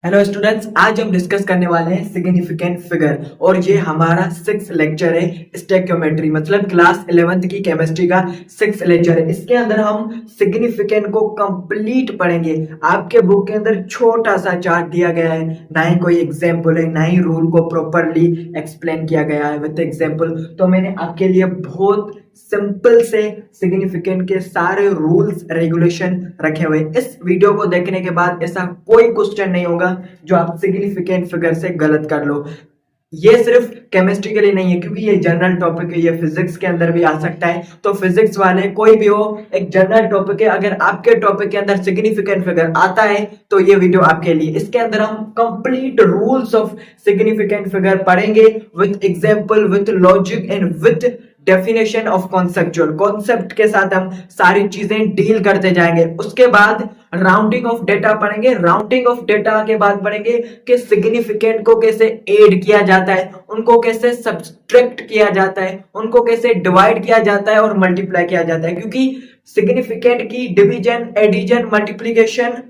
Hello students, आज हम discuss करने वाले हैं सिग्निफिकेंट फिगर और ये हमारा 6th लेक्चर है स्टोइकियोमेट्री मतलब क्लास 11th की केमिस्ट्री का 6th लेक्चर है। इसके अंदर हम सिग्निफिकेंट को कंप्लीट पढ़ेंगे। आपके बुक के अंदर छोटा सा चार्ट दिया गया है, ना ही कोई एग्जाम्पल है, ना ही रूल को प्रॉपरली एक्सप्लेन किया गया है विद एग्जाम्पल। तो मैंने आपके लिए बहुत सिंपल से सिग्निफिकेंट के सारे रूल्स रेगुलेशन रखे हुए। इस वीडियो को देखने के बाद ऐसा कोई क्वेश्चन नहीं होगा जो आप सिग्निफिकेंट फिगर से गलत कर लो। ये सिर्फ केमिस्ट्री के लिए नहीं है, क्योंकि ये जनरल टॉपिक है, ये फिजिक्स के अंदर भी आ सकता है। तो फिजिक्स वाले कोई भी हो, एक जनरल टॉपिक है, अगर आपके टॉपिक के अंदर सिग्निफिकेंट फिगर आता है तो ये वीडियो आपके लिए। इसके अंदर हम complete rules of significant figure पढ़ेंगे with example, with logic and with definition of conceptual concept के साथ हम सारी चीजें डील करते जाएंगे। उसके बाद राउंडिंग ऑफ डेटा पढ़ेंगे। राउंडिंग ऑफ डेटा के बाद पढ़ेंगे कि सिग्निफिकेंट को कैसे ऐड किया जाता है, उनको कैसे सब्ट्रैक्ट किया जाता है, उनको कैसे डिवाइड किया जाता है और मल्टीप्लाई किया जाता है। क्योंकि सिग्निफिकेंट की डिवीजन, एडिशन, मल्टीप्लीकेशन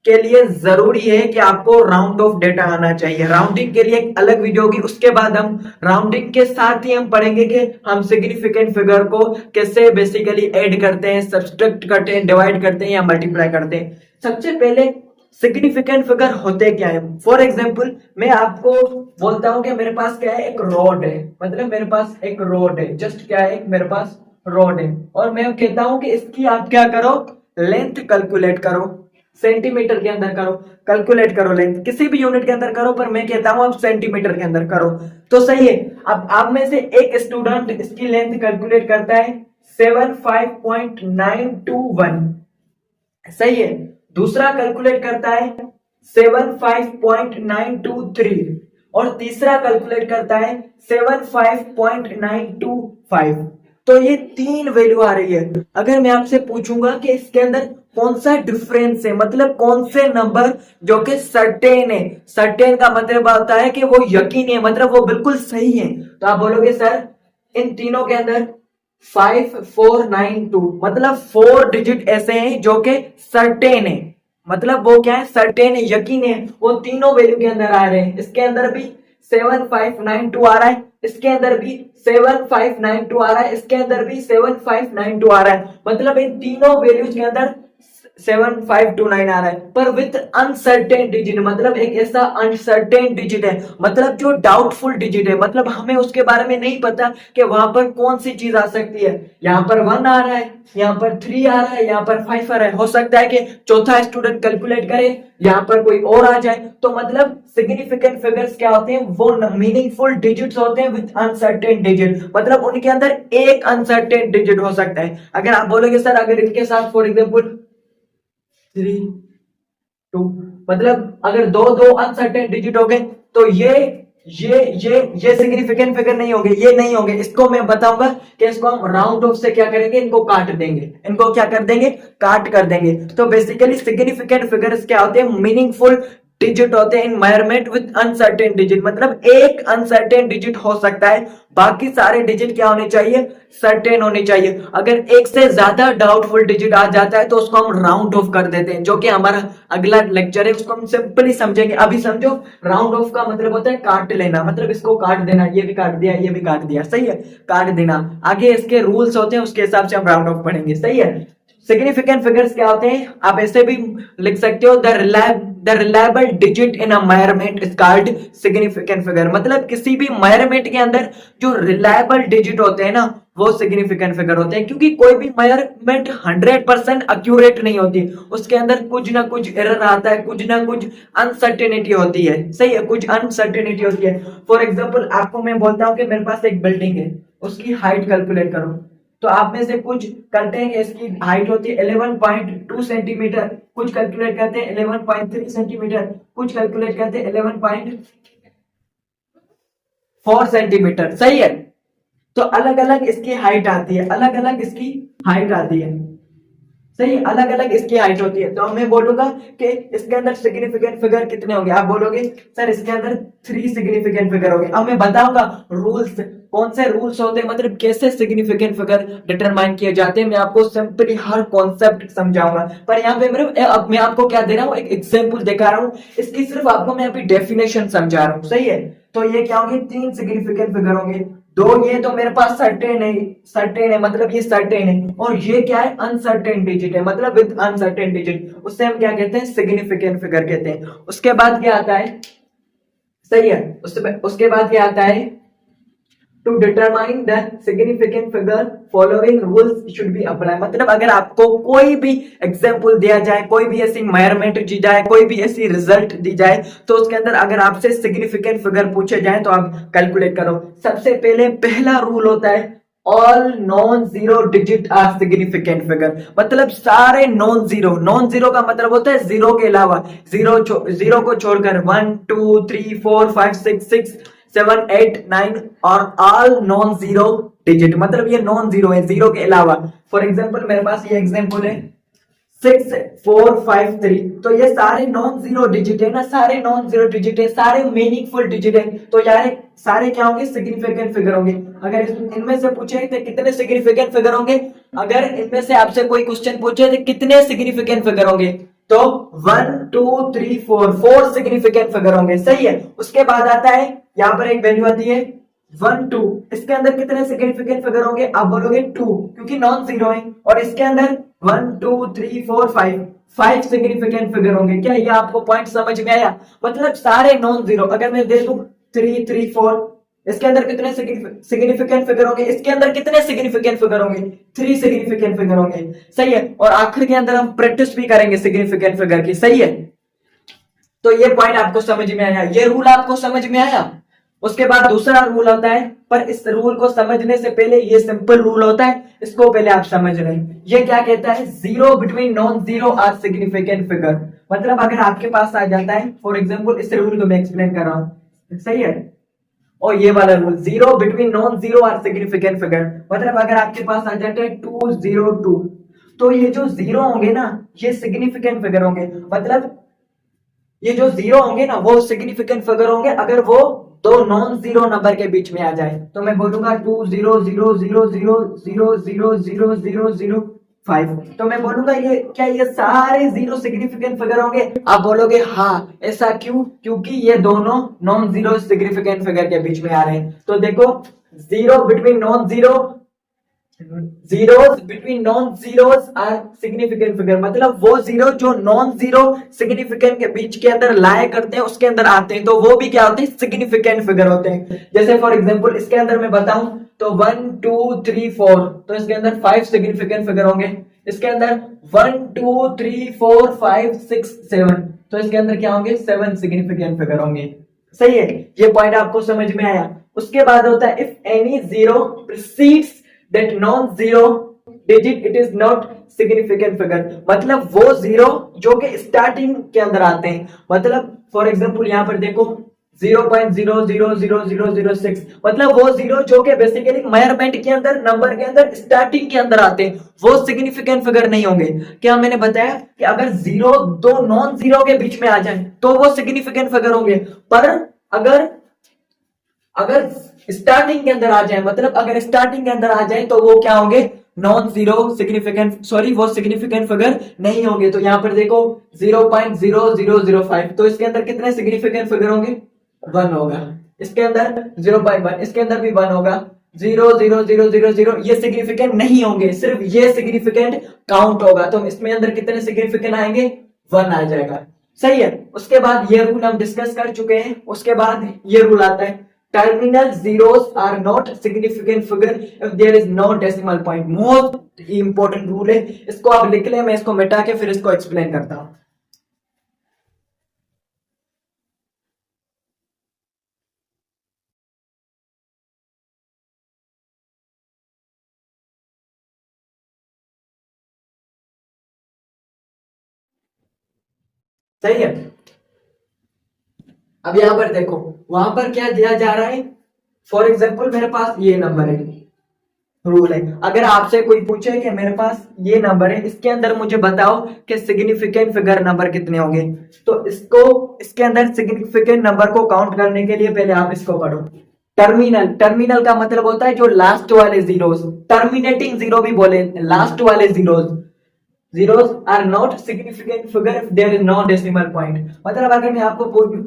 के लिए जरूरी है कि आपको राउंड ऑफ डेटा आना चाहिए। राउंडिंग के लिए एक अलग वीडियो होगी। उसके बाद हम राउंडिंग के साथ ही हम पढ़ेंगे कि हम सिग्निफिकेंट फिगर को कैसे बेसिकली ऐड करते हैं, सब्ट्रैक्ट करते हैं, डिवाइड करते हैं या मल्टीप्लाई करते हैं। सबसे पहले सिग्निफिकेंट फिगर होते क्या है। फॉर एग्जाम्पल, मैं आपको बोलता हूं कि मेरे पास क्या है, एक रॉड है, मतलब मेरे पास एक रॉड है, जस्ट क्या है, मेरे पास रॉड है, और मैं कहता हूं कि इसकी आप क्या करो, लेंथ कैलकुलेट करो, सेंटीमीटर के अंदर करो, कैलकुलेट करो लेंथ, किसी भी यूनिट के अंदर करो, पर मैं कहता हूं आप सेंटीमीटर के अंदर करो तो सही है। अब आप में से एक स्टूडेंट इसकी लेंथ कैलकुलेट करता है 75.921, सही है। दूसरा कैलकुलेट करता है 75.923 और तीसरा कैलकुलेट करता है 75.925। तो ये तीन वैल्यू आ रही है। अगर मैं आपसे पूछूंगा कि इसके अंदर कौन सा डिफरेंस है, मतलब कौन से नंबर जो कि सर्टेन है, सर्टेन का मतलब होता है कि वो यकीन है, मतलब वो बिल्कुल सही है, तो आप बोलोगे सर इन तीनों के अंदर 5492, मतलब 4 डिजिट ऐसे हैं जो कि सर्टेन है, मतलब वो क्या है, सर्टेन है, यकीन है, वो तीनों वैल्यू के अंदर आ रहे हैं। इसके अंदर भी 7592 आ रहा है, इसके अंदर भी 7592 आ रहा है, इसके अंदर भी 7592 आ रहा है, मतलब इन तीनों वैल्यूज के अंदर 7529 आ रहा है, पर विथ अनसर्टेन डिजिट, मतलब एक ऐसा अनसर्टेन डिजिट है, मतलब जो डाउटफुल डिजिट है, मतलब हमें उसके बारे में नहीं पता कि वहां पर कौन सी चीज आ सकती है। यहाँ पर 1 आ रहा है, यहाँ पर 3 आ रहा है, यहाँ पर 5 आ रहा है, हो सकता है कि चौथा स्टूडेंट कैलकुलेट करे, यहाँ पर कोई और आ जाए। तो मतलब सिग्निफिकेंट फिगर्स क्या होते हैं, वो मीनिंगफुल डिजिट्स होते हैं विथ अनसर्टेन डिजिट, मतलब उनके अंदर एक अनसर्टेन डिजिट हो सकता है। अगर आप बोलोगे सर अगर इसके साथ फॉर एग्जाम्पल 3 2, मतलब अगर दो दो अनसर्टेन डिजिट हो गए तो ये सिग्निफिकेंट फिगर नहीं होंगे, ये नहीं होंगे। इसको मैं बताऊंगा कि इसको हम राउंड ऑफ से क्या करेंगे, इनको काट देंगे, इनको क्या कर देंगे, काट कर देंगे। तो बेसिकली सिग्निफिकेंट फिगर्स क्या होते हैं, मीनिंगफुल डिजिट होते हैं इन मेजरमेंट विद अनसर्टेन डिजिट, मतलब एक अनसर्टेन डिजिट हो सकता है, बाकी सारे डिजिट क्या होने चाहिए, सर्टेन होने चाहिए। अगर एक से ज्यादा डाउटफुल डिजिट आ जाता है तो उसको हम राउंड ऑफ कर देते हैं, जो कि हमारा अगला लेक्चर है, उसको हम सिंपली समझेंगे। अभी समझो, राउंड ऑफ का मतलब होता है काट लेना, मतलब इसको काट देना, ये भी काट दिया, ये भी काट दिया, सही है, काट देना। आगे इसके रूल्स होते हैं, उसके हिसाब से हम राउंड ऑफ पढ़ेंगे, सही है। सिग्निफिकेंट फिगर्स क्या होते हैं, आप ऐसे भी लिख सकते हो, the reliable digit in a measurement is called significant figure, मतलब किसी भी मेजरमेंट के अंदर जो रिलायबल डिजिट होते हैं ना, वो सिग्निफिकेंट फिगर होते हैं। क्योंकि कोई भी मेजरमेंट 100% एक्यूरेट नहीं होती, उसके अंदर कुछ ना कुछ एरर आता है, कुछ ना कुछ अनसर्टेनिटी होती है, सही है, कुछ अनसर्टेनिटी होती है। फॉर एग्जाम्पल आपको मैं बोलता हूं कि मेरे पास एक बिल्डिंग है, उसकी हाइट कैलकुलेट करो, तो आप में से कुछ करते हैं कि इसकी हाइट होती है 11.2 सेंटीमीटर, कुछ कैलकुलेट करते हैं 11.3 सेंटीमीटर, कुछ कैलकुलेट करते हैं 11.4 सेंटीमीटर, सही है। तो अलग अलग इसकी हाइट आती है, अलग अलग इसकी हाइट आती है, सही, अलग अलग इसकी हाइट होती है। तो मैं बोलूंगा कि इसके अंदर सिग्निफिकेंट फिगर कितने होंगे, आप बोलोगे सर इसके अंदर 3 सिग्निफिकेंट फिगर होंगे। अब मैं बताऊंगा रूल्स कौन से रूल्स होते हैं, मतलब कैसे सिग्निफिकेंट फिगर डिटरमाइन किए जाते हैं, मैं आपको सिंपली हर कॉन्सेप्ट समझाऊंगा। पर यहाँ पे मेरे अब मैं आपको क्या दे रहा हूँ, एक एग्जांपल दिखा रहा हूँ, इसकी सिर्फ आपको मैं अभी डेफिनेशन समझा रहा हूँ, सही है। तो ये क्या होंगे, 3 सिग्निफिकेंट फिगर होंगे, 2 ये तो मेरे पास सर्टेन है मतलब ये सर्टेन है, और ये क्या है, अनसर्टेन डिजिट है मतलब विद अनसर्टेन डिजिट, उससे हम क्या कहते हैं, सिग्निफिकेंट फिगर कहते हैं। उसके बाद क्या आता है, सही है, उसके बाद क्या आता है, to determine the significant figure following rules should be apply, मतलब अगर आपको कोई भी एग्जांपल दिया जाए, कोई भी ऐसी मेजरमेंट दी जाए, कोई भी ऐसी रिजल्ट दी जाए, तो उसके अंदर अगर आपसे सिग्निफिकेंट फिगर पूछे जाए तो आप कैलकुलेट करो। सबसे पहले पहला रूल होता है, all non zero digit are significant figure, मतलब सारे नॉन जीरो का मतलब होता है जीरो के अलावा, जीरो को छोड़कर 1 2 3 4 5 6 7 8 9 और ऑल नॉन जीरो डिजिट, मतलब ये नॉन जीरो है, जीरो के अलावा। फॉर एग्जांपल मेरे पास ये एग्जांपल है 6 4 5 3, तो ये सारे नॉन जीरो डिजिट है ना, सारे नॉन जीरो डिजिट है, सारे मीनिंगफुल डिजिट है, तो यार सारे क्या होंगे, सिग्निफिकेंट फिगर होंगे। अगर इनमें से पूछे तो कितने सिग्निफिकेंट फिगर होंगे, अगर इनमें से आपसे कोई क्वेश्चन पूछे तो कितने सिग्निफिकेंट फिगर होंगे, तो 1 2 3 4 सिग्निफिकेंट फिगर होंगे, सही है। उसके बाद आता है, यहाँ पर एक वैल्यू आती है 1 2, इसके अंदर कितने सिग्निफिकेंट फिगर होंगे, आप बोलोगे 2 क्योंकि नॉन जीरो है, और इसके अंदर 1 2 3 4 5 सिग्निफिकेंट फिगर होंगे। क्या ये आपको पॉइंट समझ में आया, मतलब सारे नॉन जीरो, अगर मैं दे दूं 3 3 4, इसके अंदर कितने सिग्निफिकेंट फिगर होंगे, इसके अंदर कितने सिग्निफिकेंट फिगर होंगे, 3 सिग्निफिकेंट फिगर होंगे, सही है। और आखिर के अंदर हम प्रैक्टिस भी करेंगे सिग्निफिकेंट फिगर की, सही है। तो ये पॉइंट आपको समझ में आया, ये रूल आपको समझ में आया। उसके बाद दूसरा रूल होता है, पर इस रूल को समझने से पहले, ये सिंपल रूल होता है, इसको पहले आप समझ रहे हैं। ये क्या कहता है, zero between non zero are significant figure, मतलब अगर आपके पास आ जाता है, फॉर एग्जांपल इस रूल को मैं एक्सप्लेन कर रहा हूं, सही है। और ये वाला rule, zero between non zero are significant figure, मतलब अगर आपके पास आ जाता है 2 0 2, तो ये जो जीरो होंगे ना, ये सिग्निफिकेंट फिगर होंगे, मतलब ये जो जीरो होंगे ना वो सिग्निफिकेंट फिगर होंगे अगर वो दो नॉन जीरो नंबर के बीच में आ जाए। तो मैं बोलूंगा 2 0 0 0 0 0 0 0 0 0 5, तो मैं बोलूंगा ये क्या, ये सारे जीरो सिग्निफिकेंट फिगर होंगे, आप बोलोगे हाँ, ऐसा क्यों, क्योंकि ये दोनों नॉन जीरो सिग्निफिकेंट फिगर के बीच में आ रहे हैं। तो देखो, zero between non zero, zeros between non zeros are significant figure, मतलब वो जीरो जो नॉन जीरो सिग्निफिकेंट के बीच के अंदर लाए करते हैं, उसके अंदर आते हैं, तो वो भी क्या होते हैं, सिग्निफिकेंट फिगर होते हैं। जैसे फॉर एग्जांपल इसके अंदर मैं बताऊं तो 1 2 3 4, तो इसके अंदर 5 सिग्निफिकेंट फिगर होंगे। इसके अंदर 1 2 3 4 5 6 7, तो इसके अंदर क्या होंगे, 7 सिग्निफिकेंट फिगर होंगे, सही है। ये पॉइंट आपको समझ में आया। उसके बाद होता है, if any zero precedes that non-zero digit it is not significant figure, मतलब वो जीरो जो कि स्टार्टिंग के अंदर आते हैं, मतलब फॉर एग्जांपल यहाँ पर देखो 0.000006, मतलब वो जीरो जो कि बेसिकली मेजरमेंट के अंदर, नंबर के अंदर, स्टार्टिंग के अंदर आते हैं, वो सिग्निफिकेंट फिगर नहीं होंगे। क्या मैंने बताया कि अगर जीरो दो नॉन जीरो के बीच में आ जाए तो वो सिग्निफिकेंट फिगर होंगे, पर अगर अगर स्टार्टिंग के अंदर आ जाए, मतलब अगर स्टार्टिंग के अंदर आ जाए तो वो क्या होंगे, नॉन जीरो सिग्निफिकेंट, सॉरी वो सिग्निफिकेंट फिगर नहीं होंगे। तो यहाँ पर देखो 0.0005, तो इसके अंदर कितने सिग्निफिकेंट फिगर होंगे, 1 होगा। इसके अंदर 0.1, इसके अंदर भी 1 होगा। 0.0000 ये सिग्निफिकेंट नहीं होंगे, सिर्फ ये सिग्निफिकेंट काउंट होगा, तो इसमें अंदर कितने सिग्निफिकेंट आएंगे, 1 आ जाएगा, सही है। उसके बाद ये रूल हम डिस्कस कर चुके हैं। उसके बाद ये रूल आता है, terminal zeros are not significant figure if there is no decimal point, most important rule है, इसको आप लिख ले, मैं इसको मिटा के फिर इसको एक्सप्लेन करता हूं। सही है। अब यहां पर देखो, वहां पर क्या दिया जा रहा है, फॉर एग्जाम्पल मेरे पास ये नंबर है, रूल है, अगर आपसे कोई पूछे कि मेरे पास ये नंबर है, इसके अंदर मुझे बताओ कि सिग्निफिकेंट फिगर नंबर कितने होंगे, तो इसको, इसके अंदर सिग्निफिकेंट नंबर को काउंट करने के लिए पहले आप इसको पढ़ो। टर्मिनल, टर्मिनल का मतलब होता है जो लास्ट वाले जीरोस, टर्मिनेटिंग जीरो भी बोले, लास्ट वाले zeros, zeros are not significant figure if there is no decimal point. मतलब अगर मैं आपको पूछूं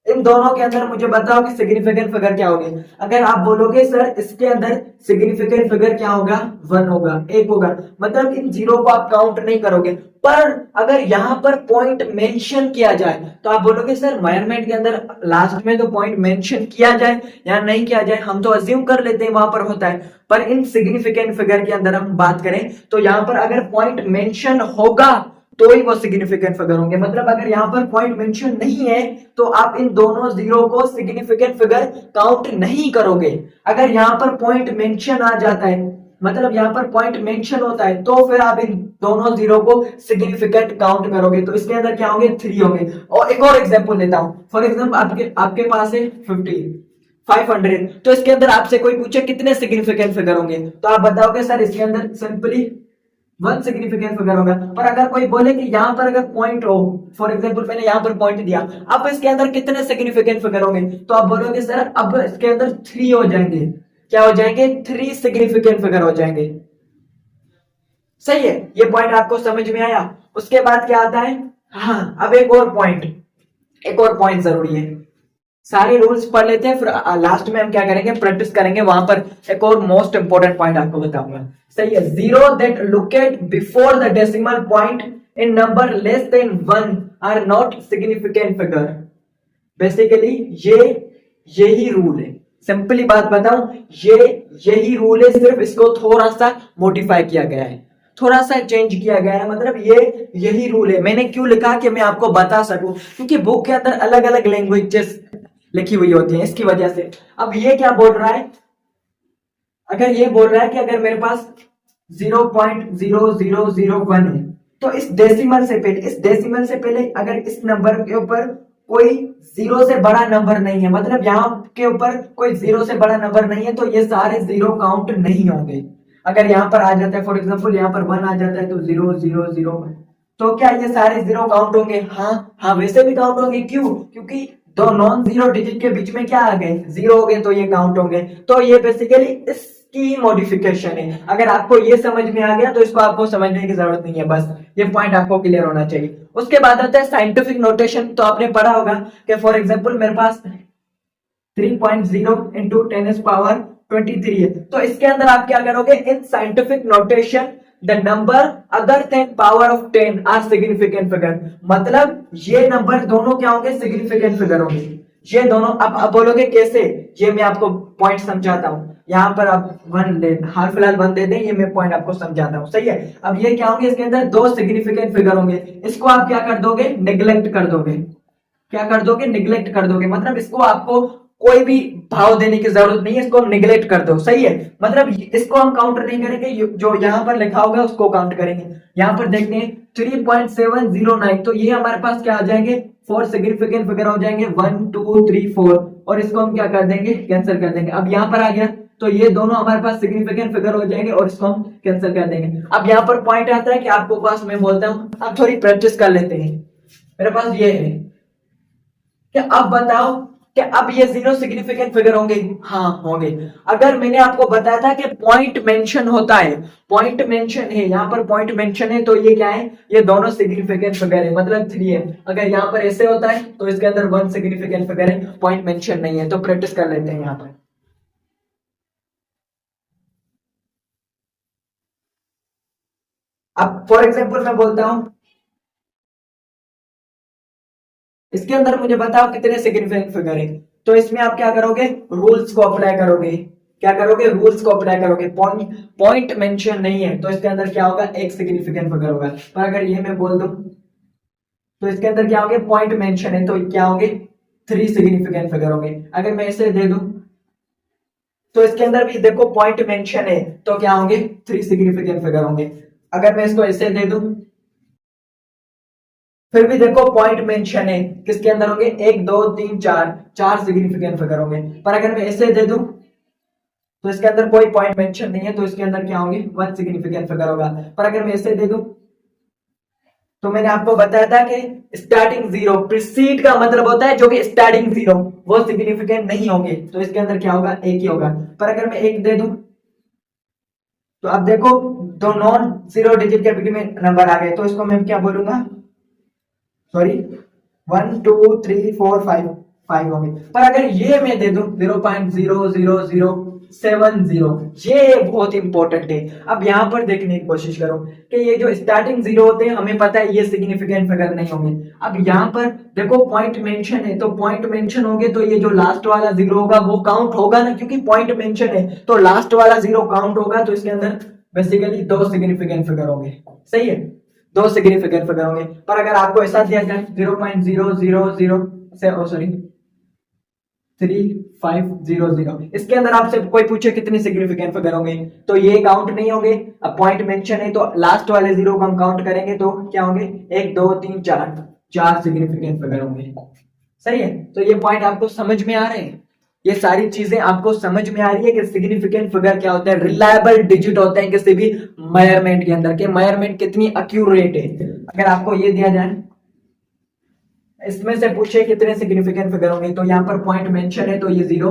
इन दोनों के अंदर मुझे बताओ कि सिग्निफिकेंट फिगर क्या होगी, अगर आप बोलोगे सर इसके अंदर सिग्निफिकेंट फिगर क्या होगा, 1 होगा, 1 होगा, मतलब इन जीरो को आप काउंट नहीं करोगे। पर अगर यहां पर पॉइंट मेंशन किया जाए तो आप बोलोगे सर मेजरमेंट के अंदर लास्ट में तो पॉइंट मेंशन किया जाए या नहीं किया जाए, हम तो अज्यूम कर लेते हैं वहां पर होता है, पर इन सिग्निफिकेंट फिगर के अंदर हम बात करें तो यहां पर अगर पॉइंट मेंशन होगा तो ही वो सिग्निफिकेंट फिगर होंगे। मतलब अगर यहाँ पर पॉइंट मेंशन नहीं है तो आप इन दोनों जीरो को सिग्निफिकेंट फिगर काउंट नहीं करोगे। अगर यहाँ पर पॉइंट मेंशन आ जाता है, मतलब यहाँ पर पॉइंट मेंशन होता है, तो फिर आप इन दोनों जीरो को सिग्निफिकेंट काउंट करोगे। तो इसके अंदर क्या होंगे, 3 होंगे। और एक और एग्जांपल लेता हूं, फॉर एग्जांपल आपके आपके पास है 500, तो इसके अंदर आपसे कोई पूछे कितने सिग्निफिकेंट फिगर होंगे, तो आप बताओगे सर इसके अंदर सिंपली 1 सिग्निफिकेंट फिगर होगा। पर अगर कोई बोले कि यहाँ पर अगर पॉइंट हो, फॉर एग्जांपल मैंने यहाँ पर पॉइंट दिया, अब इसके अंदर कितने सिग्निफिकेंट फिगर होंगे, तो आप बोलोगे सर अब इसके अंदर 3 हो जाएंगे। क्या हो जाएंगे, 3 सिग्निफिकेंट फिगर हो जाएंगे। सही है, ये पॉइंट आपको समझ में आया। उसके बाद क्या आता है, हाँ अब एक और पॉइंट, एक और पॉइंट जरूरी है। सारे रूल्स पढ़ लेते हैं, फिर लास्ट में हम क्या करेंगे, प्रैक्टिस करेंगे। वहां पर एक और मोस्ट इंपोर्टेंट पॉइंट आपको बताऊंगा। सही है, zero that locate before the decimal point in number less than 1 are not significant figure. Basically यही रूल है, सिंपली बात बताऊं, यही रूल है, सिर्फ इसको थोड़ा सा मॉडिफाई किया गया है, थोड़ा सा चेंज किया गया है। मतलब यही रूल है। मैंने क्यों लिखा कि मैं आपको बता सकूं, क्योंकि बुक के अंदर अलग अलग लैंग्वेजेस लिखी हुई होती है, इसकी वजह से। अब ये क्या बोल रहा है, अगर ये बोल रहा है कि अगर मेरे पास 0.0001 है, तो इस डेसिमल से पहले अगर इस नंबर के ऊपर कोई जीरो से बड़ा नंबर नहीं है, मतलब यहाँ के ऊपर कोई जीरो से बड़ा नंबर नहीं है, तो ये सारे जीरो काउंट नहीं होंगे। अगर यहाँ पर आ जाता है, फॉर एग्जाम्पल यहाँ पर 1 आ जाता है, तो 000, तो क्या ये सारे जीरो काउंट होंगे? हाँ, वैसे भी काउंट होंगे। क्यों? क्योंकि दो नॉन जीरो डिजिट के बीच में क्या आ गए, जीरो हो गए, तो ये काउंट होंगे। तो ये बेसिकली इसकी मॉडिफिकेशन है। अगर आपको ये समझ में आ गया तो इसको आपको समझने की जरूरत नहीं है, बस ये पॉइंट आपको क्लियर होना चाहिए। उसके बाद आता है साइंटिफिक नोटेशन। तो आपने पढ़ा होगा कि फॉर एग्जाम्पल मेरे पास 3.0 इंटू 10⁻23 है, तो इसके अंदर आप क्या करोगे, in scientific notation the number other than power of 10 are significant figure. मतलब ये नंबर दोनों क्या होंगे, सिग्निफिकेंट फिगर होंगे। ये दोनों, अब बोलोगे कैसे, ये मैं आपको पॉइंट समझाता हूं। यहाँ पर आप 1 दे, हाल फिलहाल 1 दे दें, ये मैं पॉइंट आपको समझाता हूँ। सही है, अब ये क्या होंगे, इसके अंदर 2 सिग्निफिकेंट फिगर होंगे। इसको आप क्या कर दोगे, निग्लेक्ट कर दोगे। क्या कर दोगे, निग्लेक्ट कर दोगे। मतलब इसको आपको कोई भी भाव देने की जरूरत नहीं है, इसको हम निग्लेक्ट कर दो। सही है, मतलब इसको हम काउंट नहीं करेंगे, जो यहाँ पर लिखा होगा उसको काउंट करेंगे। यहाँ पर देखते हैं 3.709, तो ये हमारे पास क्या आ जाएंगे, 4 सिग्निफिकेंट फिगर हो जाएंगे, 1 2 3 4, और इसको हम क्या कर देंगे, कैंसिल कर देंगे। अब यहाँ पर आ गया, तो ये दोनों हमारे पास सिग्निफिकेंट फिगर हो जाएंगे और इसको हम कैंसिल कर देंगे। अब यहाँ पर पॉइंट आता है कि आपको पास, मैं बोलता हूँ अब थोड़ी प्रैक्टिस कर लेते हैं। मेरे पास ये है, क्या अब बताओ क्या अब ये 0 सिग्निफिकेंट फिगर होंगे? हाँ होंगे। अगर मैंने आपको बताया था कि पॉइंट मेंशन होता है, पॉइंट मेंशन है, यहाँ पर पॉइंट मेंशन है, तो ये क्या है, ये दोनों सिग्निफिकेंट फिगर है, मतलब 3 है। अगर यहाँ पर ऐसे होता है तो इसके अंदर 1 सिग्निफिकेंट फिगर है, पॉइंट मेंशन नहीं है। तो प्रैक्टिस कर लेते हैं यहाँ पर। अब फॉर एग्जाम्पल मैं बोलता हूं, इसके अंदर मुझे बताओ कितने सिग्निफिकेंट फिगर है। तो इसमें आप क्या करोगे, रूल्स को अप्लाई करोगे। क्या करोगे, रूल्स को अप्लाई करोगे। पॉइंट मेंशन नहीं है तो इसके अंदर क्या होगा, 1 सिग्निफिकेंट फिगर होगा। पर अगर ये मैं बोल दूं तो इसके अंदर क्या होंगे, पॉइंट मेंशन है तो क्या होंगे, 3 सिग्निफिकेंट फिगर होंगे। अगर मैं इसे दे दूं तो इसके अंदर भी देखो पॉइंट मेंशन है, तो क्या होंगे, 3 सिग्निफिकेंट फिगर होंगे। अगर मैं इसको ऐसे दे दूं फिर भी देखो पॉइंट मेंशन है, किसके अंदर होंगे, 1 2 3 4, 4 सिग्निफिकेंट फिगर होंगे। पर अगर मैं ऐसे दे दूं तो इसके अंदर कोई पॉइंट मेंशन नहीं है, तो इसके अंदर क्या होंगे, 1 सिग्निफिकेंट फिगर होगा। पर अगर मैं ऐसे दे दूं तो मैंने आपको बताया था कि स्टार्टिंग जीरो, प्रीसीड का मतलब होता है जो कि स्टार्टिंग जीरो, वो सिग्निफिकेंट नहीं होंगे, तो इसके अंदर क्या होगा, एक ही होगा। पर अगर मैं एक दे दूं तो अब देखो दो नॉन जीरो डिजिट के बिटवीन में नंबर आ गए, तो इसको मैं क्या बोलूंगा, सॉरी 1 2 3 4 5, 5 होंगे। पर अगर ये मैं दे दूं 0.00070, ये बहुत इंपॉर्टेंट है। अब यहाँ पर देखने की कोशिश करो कि ये जो स्टार्टिंग जीरो होते हैं हमें पता है ये सिग्निफिकेंट फिगर नहीं होंगे। अब यहाँ पर देखो पॉइंट मेंशन है, तो पॉइंट मेंशन होंगे तो ये जो लास्ट वाला जीरो होगा वो काउंट होगा ना, क्योंकि पॉइंट मेंशन है तो लास्ट वाला जीरो काउंट होगा, तो इसके अंदर बेसिकली दो सिग्निफिकेंट फिगर होंगे। सही है, दो सिग्निफिकेंट फिगर होंगे। पर अगर आपको ऐसा दिया जाए 0.000 से सॉरी 3500, इसके अंदर आपसे कोई पूछे कितने सिग्निफिकेंट फिगर होंगे, तो ये काउंट नहीं होंगे। अब पॉइंट मेंशन है तो लास्ट वाले जीरो को हम काउंट करेंगे तो क्या होंगे, 1 2 3 4, 4 सिग्निफिकेंट फिगर होंगे। सही है, तो ये पॉइंट आपको समझ में आ रहे हैं, ये सारी चीजें आपको समझ में आ रही है कि सिग्निफिकेंट फिगर क्या होता है, रिलायबल डिजिट होते हैं किसी भी मेजरमेंट के अंदर, के मेजरमेंट कितनी एक्यूरेट है। अगर आपको ये दिया जाए इसमें से पूछे कितने सिग्निफिकेंट फिगर होंगे, तो यहाँ पर पॉइंट मेंशन है तो ये जीरो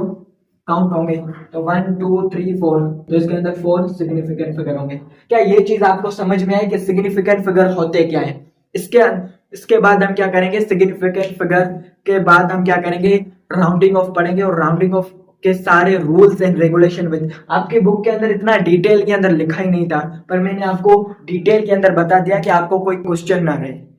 काउंट होंगे, तो 1 2 3 4, तो इसके अंदर 4 सिग्निफिकेंट फिगर होंगे। क्या ये चीज आपको समझ में आई कि सिग्निफिकेंट फिगर होते क्या है। इसके बाद हम क्या करेंगे, सिग्निफिकेंट फिगर के बाद हम क्या करेंगे, राउंडिंग ऑफ पढ़ेंगे, और राउंडिंग ऑफ के सारे रूल्स एंड रेगुलेशन विद, आपके बुक के अंदर इतना डिटेल के अंदर लिखा ही नहीं था, पर मैंने आपको डिटेल के अंदर बता दिया कि आपको कोई क्वेश्चन ना रहे।